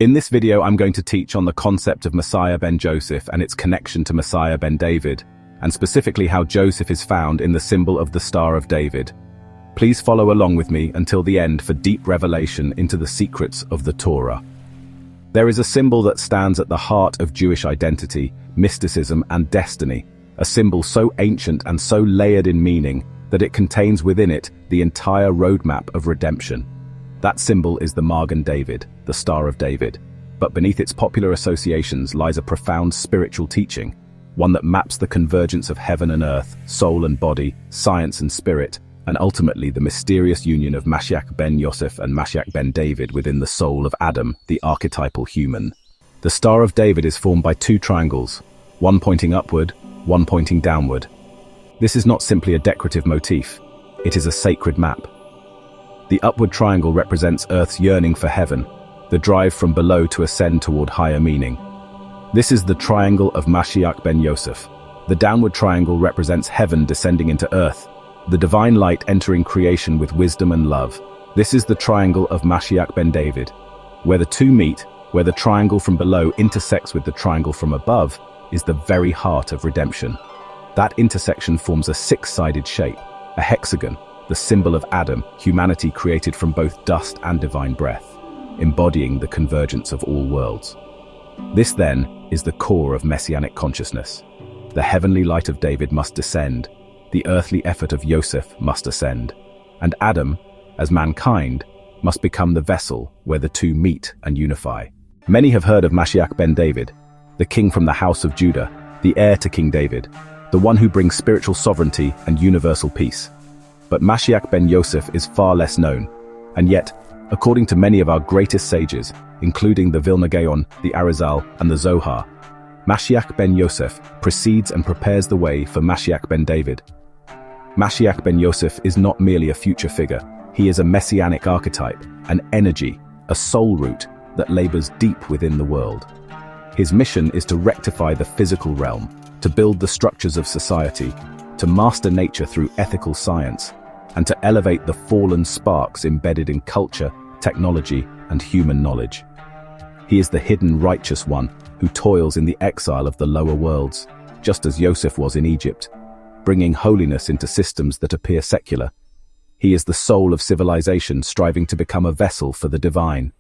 In this video, I'm going to teach on the concept of Messiah ben Joseph and its connection to Messiah ben David, and specifically how Joseph is found in the symbol of the Star of David. Please follow along with me until the end for deep revelation into the secrets of the Torah. There is a symbol that stands at the heart of Jewish identity, mysticism, and destiny, a symbol so ancient and so layered in meaning that it contains within it the entire roadmap of redemption. That symbol is the Magen David, the Star of David. But beneath its popular associations lies a profound spiritual teaching, one that maps the convergence of heaven and earth, soul and body, science and spirit, and ultimately the mysterious union of Mashiach Ben Yosef and Mashiach Ben David within the soul of Adam, the archetypal human. The Star of David is formed by two triangles, one pointing upward, one pointing downward. This is not simply a decorative motif, it is a sacred map. The upward triangle represents Earth's yearning for heaven, the drive from below to ascend toward higher meaning. This is the triangle of Mashiach Ben Yosef. The downward triangle represents heaven descending into earth, the divine light entering creation with wisdom and love. This is the triangle of Mashiach Ben David. Where the two meet, where the triangle from below intersects with the triangle from above, is the very heart of redemption. That intersection forms a six-sided shape, a hexagon, the symbol of Adam, humanity created from both dust and divine breath, embodying the convergence of all worlds. This, then, is the core of Messianic consciousness. The heavenly light of David must descend, the earthly effort of Yosef must ascend, and Adam, as mankind, must become the vessel where the two meet and unify. Many have heard of Mashiach Ben David, the king from the house of Judah, the heir to King David, the one who brings spiritual sovereignty and universal peace. But Mashiach Ben Yosef is far less known, and yet, according to many of our greatest sages, including the Vilna Gaon, the Arizal, and the Zohar, Mashiach Ben Yosef precedes and prepares the way for Mashiach Ben David. Mashiach Ben Yosef is not merely a future figure, he is a messianic archetype, an energy, a soul root that labors deep within the world. His mission is to rectify the physical realm, to build the structures of society, to master nature through ethical science, and to elevate the fallen sparks embedded in culture, technology, and human knowledge. He is the hidden righteous one who toils in the exile of the lower worlds, just as Yosef was in Egypt, bringing holiness into systems that appear secular. He is the soul of civilization striving to become a vessel for the divine.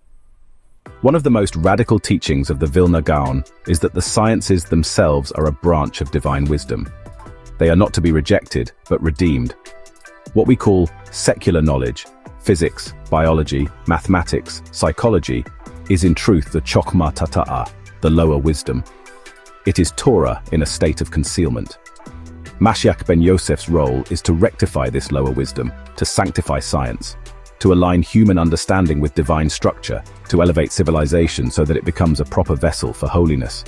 One of the most radical teachings of the Vilna Gaon is that the sciences themselves are a branch of divine wisdom. They are not to be rejected, but redeemed. What we call secular knowledge, physics, biology, mathematics, psychology, is in truth the Chokhmah Tata'a, the lower wisdom. It is Torah in a state of concealment. Mashiach Ben Yosef's role is to rectify this lower wisdom, to sanctify science, to align human understanding with divine structure, to elevate civilization so that it becomes a proper vessel for holiness.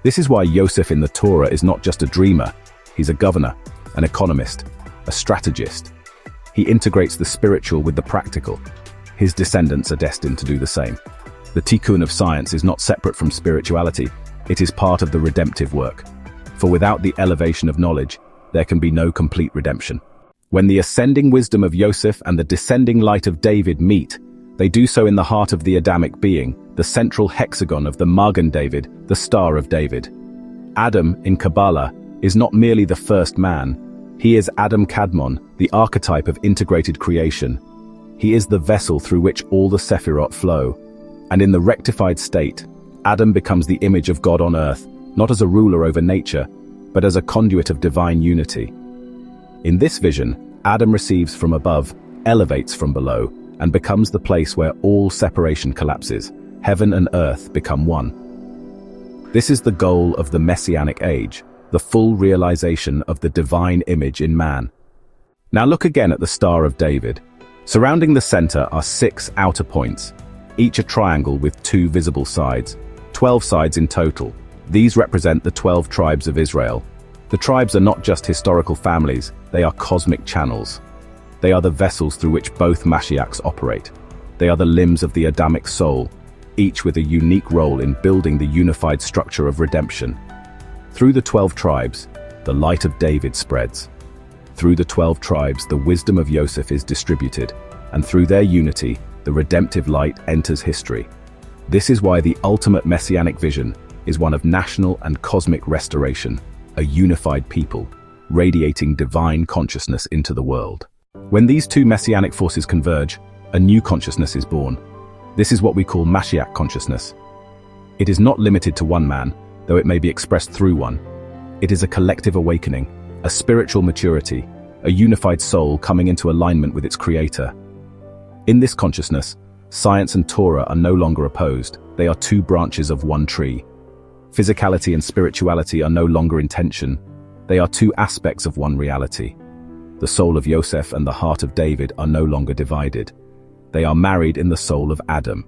This is why Yosef in the Torah is not just a dreamer, he's a governor, an economist, a strategist. He integrates the spiritual with the practical. His descendants are destined to do the same. The tikkun of science is not separate from spirituality, it is part of the redemptive work. For without the elevation of knowledge, there can be no complete redemption. When the ascending wisdom of Yosef and the descending light of David meet, they do so in the heart of the Adamic being, the central hexagon of the Magen David, the Star of David. Adam, in Kabbalah, is not merely the first man, he is Adam Kadmon, the archetype of integrated creation. He is the vessel through which all the Sephirot flow. And in the rectified state, Adam becomes the image of God on earth, not as a ruler over nature, but as a conduit of divine unity. In this vision, Adam receives from above, elevates from below, and becomes the place where all separation collapses. Heaven and earth become one. This is the goal of the Messianic age, the full realization of the divine image in man. Now look again at the Star of David. Surrounding the center are 6 outer points, each a triangle with 2 visible sides, 12 sides in total. These represent the 12 tribes of Israel. The tribes are not just historical families, they are cosmic channels. They are the vessels through which both Mashiachs operate. They are the limbs of the Adamic soul, each with a unique role in building the unified structure of redemption. Through the 12 tribes, the light of David spreads. Through the 12 tribes, the wisdom of Yosef is distributed, and through their unity, the redemptive light enters history. This is why the ultimate Messianic vision is one of national and cosmic restoration, a unified people, radiating divine consciousness into the world. When these two Messianic forces converge, a new consciousness is born. This is what we call Mashiach consciousness. It is not limited to one man, though it may be expressed through one. It is a collective awakening, a spiritual maturity, a unified soul coming into alignment with its creator. In this consciousness, science and Torah are no longer opposed. They are two branches of one tree. Physicality and spirituality are no longer in tension. They are two aspects of one reality. The soul of Yosef and the heart of David are no longer divided. They are married in the soul of Adam.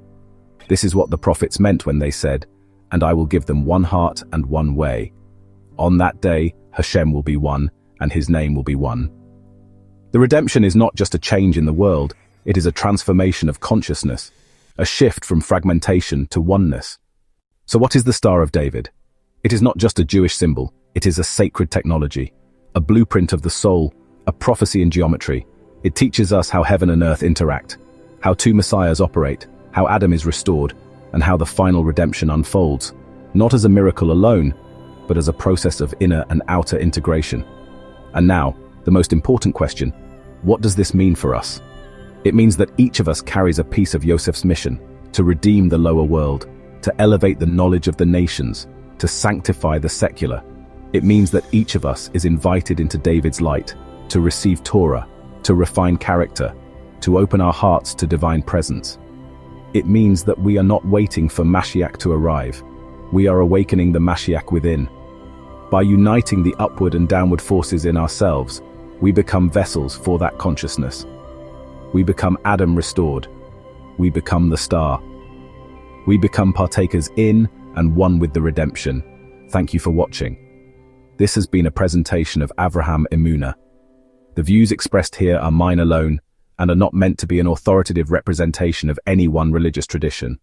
This is what the prophets meant when they said, "And I will give them one heart and one way. On that day, Hashem will be one, and his name will be one." The redemption is not just a change in the world, it is a transformation of consciousness, a shift from fragmentation to oneness. So what is the Star of David? It is not just a Jewish symbol, it is a sacred technology, a blueprint of the soul, a prophecy in geometry. It teaches us how heaven and earth interact, how two messiahs operate, how Adam is restored, and how the final redemption unfolds, not as a miracle alone, but as a process of inner and outer integration. And now, the most important question, what does this mean for us? It means that each of us carries a piece of Yosef's mission, to redeem the lower world, to elevate the knowledge of the nations, to sanctify the secular. It means that each of us is invited into David's light, to receive Torah, to refine character, to open our hearts to divine presence. It means that we are not waiting for Mashiach to arrive. We are awakening the Mashiach within. By uniting the upward and downward forces in ourselves, we become vessels for that consciousness. We become Adam restored. We become the star. We become partakers in and one with the redemption. Thank you for watching. This has been a presentation of Avraham Emuna. The views expressed here are mine alone and are not meant to be an authoritative representation of any one religious tradition.